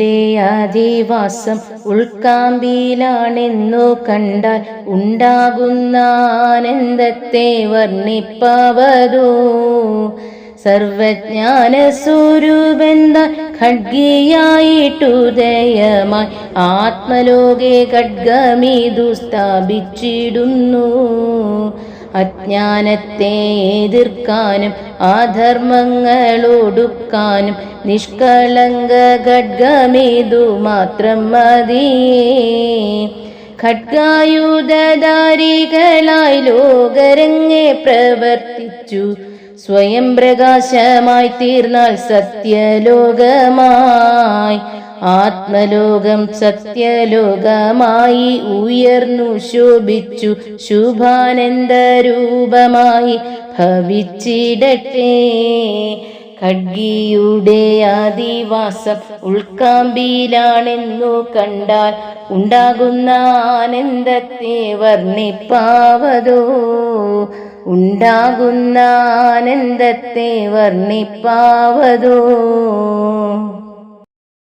ഖഡ്ഗിയുടെ ആദിവാസം ഉൾക്കാമ്പിലാണെന്നു കണ്ടാൽ ഉണ്ടാകുന്ന ആനന്ദത്തെ വർണ്ണിപ്പാവതോ. സർവജ്ഞാന സ്വരൂപന്താൻ ഖഡ്ഗിയായിട്ടുദയമായി ആത്മലോകെ ഖഡ്ഗമിതു സ്ഥാപിച്ചിടുന്നു. അജ്ഞാനത്തെ എതിർക്കാനും അധർമ്മങ്ങളൊടുക്കാനും നിഷ്കളങ്ക ഖഡ്ഗമിതു മാത്രം മതിയേ. ഖഡ്ഗായുധധാരികളായി ലോകരംഗെ പ്രവർത്തിച്ചു സ്വയം പ്രകാശമായി തീർന്നാൽ സത്യലോകമായി. ആത്മലോകം സത്യലോകമായി ഉയർന്നു ശോഭിച്ചു ശുഭാനന്ദരൂപമായി ഭവിച്ചിടട്ടെ. ഖഡ്ഗിയുടെ ആദിവാസം ഉൾക്കാമ്പിലാണെന്നു കണ്ടാൽ ഉണ്ടാകുന്ന ആനന്ദത്തെ വർണ്ണിപ്പാവതോ. ഉണ്ടാകുന്ന ആനന്ദത്തെ വർണ്ണിപ്പാവതോ.